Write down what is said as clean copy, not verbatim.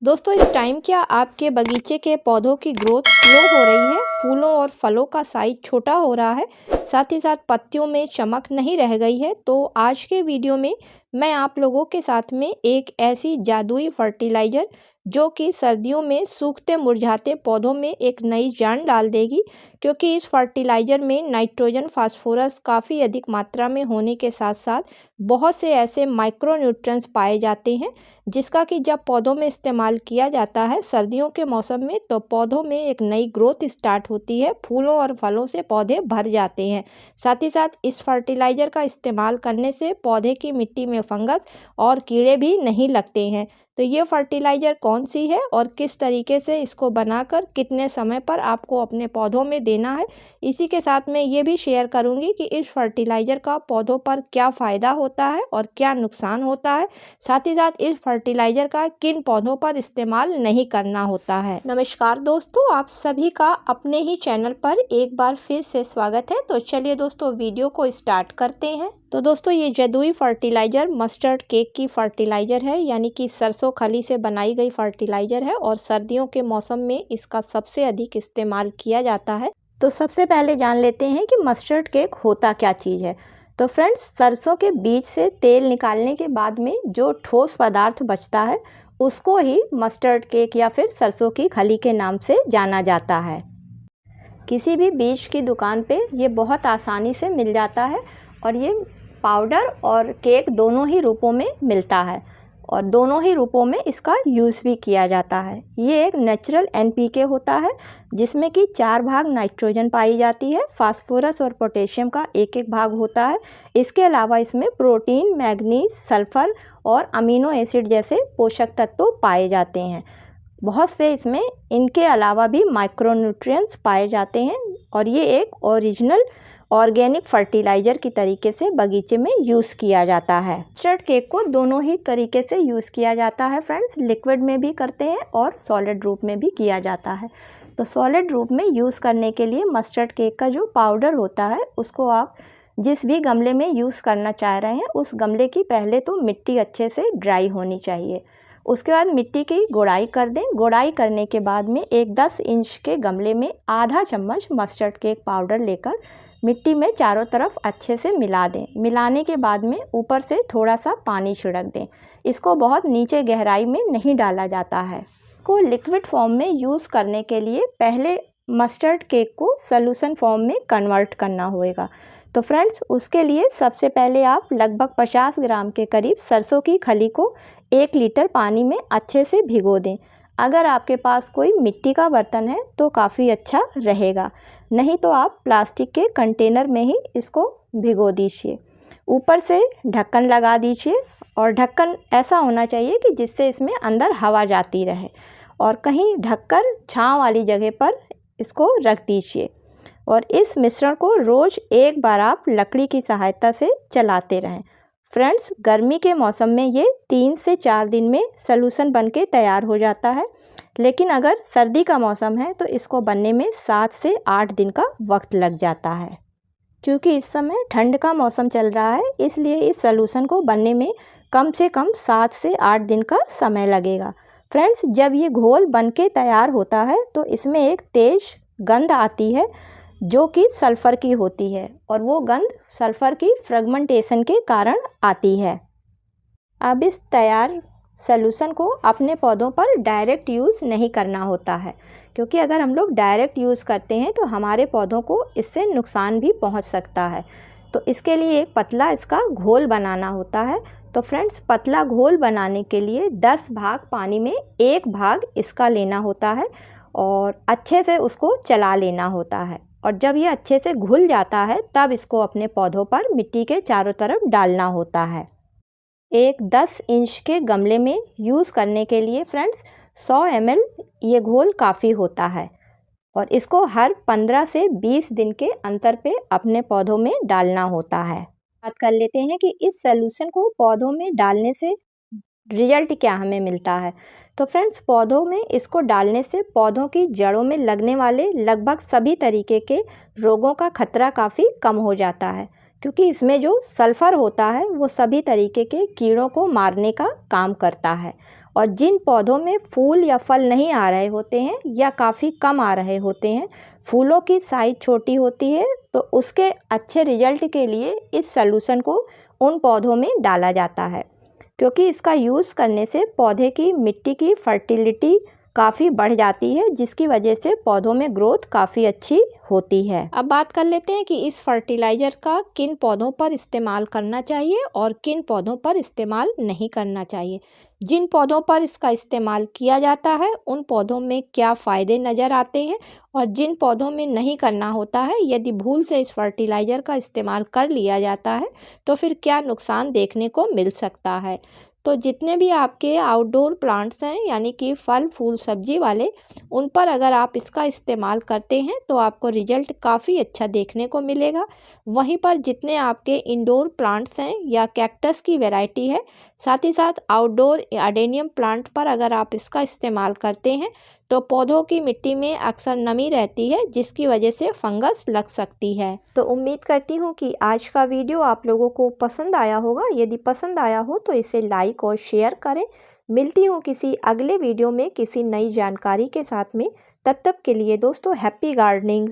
दोस्तों इस टाइम क्या आपके बगीचे के पौधों की ग्रोथ स्लो हो रही है? फूलों और फलों का साइज छोटा हो रहा है, साथ ही साथ पत्तियों में चमक नहीं रह गई है। तो आज के वीडियो में मैं आप लोगों के साथ में एक ऐसी जादुई फर्टिलाइज़र जो कि सर्दियों में सूखते मुरझाते पौधों में एक नई जान डाल देगी, क्योंकि इस फर्टिलाइज़र में नाइट्रोजन फास्फोरस काफ़ी अधिक मात्रा में होने के साथ साथ बहुत से ऐसे माइक्रो न्यूट्रिएंट्स पाए जाते हैं जिसका कि जब पौधों में इस्तेमाल किया जाता है सर्दियों के मौसम में, तो पौधों में एक नई ग्रोथ स्टार्ट होती है, फूलों और फलों से पौधे भर जाते हैं। साथ ही साथ इस फर्टिलाइज़र का इस्तेमाल करने से पौधे की मिट्टी में फंगस और कीड़े भी नहीं लगते हैं। तो ये फर्टिलाइज़र कौन सी है और किस तरीके से इसको बनाकर कितने समय पर आपको अपने पौधों में देना है, इसी के साथ मैं ये भी शेयर करूँगी कि इस फर्टिलाइज़र का पौधों पर क्या फ़ायदा होता है और क्या नुकसान होता है। साथ ही साथ इस फर्टिलाइज़र का किन पौधों पर इस्तेमाल नहीं करना होता है। नमस्कार दोस्तों, आप सभी का अपने ही चैनल पर एक बार फिर से स्वागत है। तो चलिए दोस्तों वीडियो को स्टार्ट करते हैं। तो दोस्तों ये जादुई फर्टिलाइज़र मस्टर्ड केक की फर्टिलाइज़र है, यानी कि सरसों खली से बनाई गई फर्टिलाइज़र है और सर्दियों के मौसम में इसका सबसे अधिक इस्तेमाल किया जाता है। तो सबसे पहले जान लेते हैं कि मस्टर्ड केक होता क्या चीज़ है। तो फ्रेंड्स, सरसों के बीज से तेल निकालने के बाद में जो ठोस पदार्थ बचता है उसको ही मस्टर्ड केक या फिर सरसों की खली के नाम से जाना जाता है। किसी भी बीज की दुकान पे ये बहुत आसानी से मिल जाता है और ये पाउडर और केक दोनों ही रूपों में मिलता है और दोनों ही रूपों में इसका यूज़ भी किया जाता है। ये एक नेचुरल एनपीके होता है जिसमें कि 4 भाग नाइट्रोजन पाई जाती है, फास्फोरस और पोटेशियम का एक एक भाग होता है। इसके अलावा इसमें प्रोटीन, मैग्नीज, सल्फर और अमीनो एसिड जैसे पोषक तत्व पाए जाते हैं। बहुत से इसमें इनके अलावा भी माइक्रोन्यूट्रिएंट्स पाए जाते हैं और ये एक ओरिजिनल ऑर्गेनिक फर्टिलाइज़र की तरीके से बगीचे में यूज़ किया जाता है। मस्टर्ड केक को दोनों ही तरीके से यूज़ किया जाता है फ्रेंड्स, लिक्विड में भी करते हैं और सॉलिड रूप में भी किया जाता है। तो सॉलिड रूप में यूज़ करने के लिए मस्टर्ड केक का जो पाउडर होता है उसको आप जिस भी गमले में यूज़ करना चाह रहे हैं उस गमले की पहले तो मिट्टी अच्छे से ड्राई होनी चाहिए। उसके बाद मिट्टी की गुड़ाई कर दें। गुड़ाई करने के बाद में एक 10 इंच के गमले में आधा चम्मच मस्टर्ड केक पाउडर लेकर मिट्टी में चारों तरफ अच्छे से मिला दें। मिलाने के बाद में ऊपर से थोड़ा सा पानी छिड़क दें। इसको बहुत नीचे गहराई में नहीं डाला जाता है। इसको लिक्विड फॉर्म में यूज़ करने के लिए पहले मस्टर्ड केक को सॉल्यूशन फॉर्म में कन्वर्ट करना होगा। तो फ्रेंड्स, उसके लिए सबसे पहले आप लगभग 50 ग्राम के करीब सरसों की खली को 1 लीटर पानी में अच्छे से भिगो दें। अगर आपके पास कोई मिट्टी का बर्तन है तो काफ़ी अच्छा रहेगा, नहीं तो आप प्लास्टिक के कंटेनर में ही इसको भिगो दीजिए। ऊपर से ढक्कन लगा दीजिए और ढक्कन ऐसा होना चाहिए कि जिससे इसमें अंदर हवा जाती रहे और कहीं ढककर छांव वाली जगह पर इसको रख दीजिए। और इस मिश्रण को रोज़ एक बार आप लकड़ी की सहायता से चलाते रहें। फ्रेंड्स, गर्मी के मौसम में ये 3 से 4 दिन में सॉल्यूशन बनके तैयार हो जाता है, लेकिन अगर सर्दी का मौसम है तो इसको बनने में 7 से 8 दिन का वक्त लग जाता है। क्योंकि इस समय ठंड का मौसम चल रहा है, इसलिए इस सॉल्यूशन को बनने में कम से कम 7 से 8 दिन का समय लगेगा। फ्रेंड्स, जब ये घोल बनके तैयार होता है तो इसमें एक तेज गंध आती है जो कि सल्फ़र की होती है और वो गंध सल्फ़र की फ्रेगमेंटेशन के कारण आती है। अब इस तैयार सॉल्यूशन को अपने पौधों पर डायरेक्ट यूज़ नहीं करना होता है, क्योंकि अगर हम लोग डायरेक्ट यूज़ करते हैं तो हमारे पौधों को इससे नुकसान भी पहुंच सकता है। तो इसके लिए एक पतला इसका घोल बनाना होता है। तो फ्रेंड्स, पतला घोल बनाने के लिए 10 भाग पानी में 1 भाग इसका लेना होता है और अच्छे से उसको चला लेना होता है। और जब ये अच्छे से घुल जाता है तब इसको अपने पौधों पर मिट्टी के चारों तरफ डालना होता है। एक 10 इंच के गमले में यूज़ करने के लिए फ्रेंड्स 100 ml ये घोल काफ़ी होता है और इसको हर 15 से 20 दिन के अंतर पे अपने पौधों में डालना होता है। बात कर लेते हैं कि इस सॉल्यूशन को पौधों में डालने से रिजल्ट क्या हमें मिलता है। तो फ्रेंड्स, पौधों में इसको डालने से पौधों की जड़ों में लगने वाले लगभग सभी तरीके के रोगों का खतरा काफ़ी कम हो जाता है, क्योंकि इसमें जो सल्फ़र होता है वो सभी तरीके के कीड़ों को मारने का काम करता है और जिन पौधों में फूल या फल नहीं आ रहे होते हैं या काफ़ी कम आ रहे होते हैं, फूलों की साइज़ छोटी होती है, तो उसके अच्छे रिजल्ट के लिए इस सॉल्यूशन को उन पौधों में डाला जाता है, क्योंकि इसका यूज़ करने से पौधे की मिट्टी की फर्टिलिटी काफ़ी बढ़ जाती है, जिसकी वजह से पौधों में ग्रोथ काफ़ी अच्छी होती है। अब बात कर लेते हैं कि इस फर्टिलाइज़र का किन पौधों पर इस्तेमाल करना चाहिए और किन पौधों पर इस्तेमाल नहीं करना चाहिए। जिन पौधों पर इसका इस्तेमाल किया जाता है उन पौधों में क्या फ़ायदे नज़र आते हैं और जिन पौधों में नहीं करना होता है, यदि भूल से इस फर्टिलाइज़र का इस्तेमाल कर लिया जाता है तो फिर क्या नुकसान देखने को मिल सकता है। तो जितने भी आपके आउटडोर प्लांट्स हैं, यानी कि फल फूल सब्जी वाले, उन पर अगर आप इसका इस्तेमाल करते हैं तो आपको रिजल्ट काफ़ी अच्छा देखने को मिलेगा। वहीं पर जितने आपके इंडोर प्लांट्स हैं या कैक्टस की वैरायटी है, साथ ही साथ आउटडोर अडेनियम प्लांट पर अगर आप इसका इस्तेमाल करते हैं तो पौधों की मिट्टी में अक्सर नमी रहती है, जिसकी वजह से फंगस लग सकती है। तो उम्मीद करती हूँ कि आज का वीडियो आप लोगों को पसंद आया होगा। यदि पसंद आया हो तो इसे लाइक और शेयर करें। मिलती हूँ किसी अगले वीडियो में किसी नई जानकारी के साथ में। तब तक के लिए दोस्तों हैप्पी गार्डनिंग।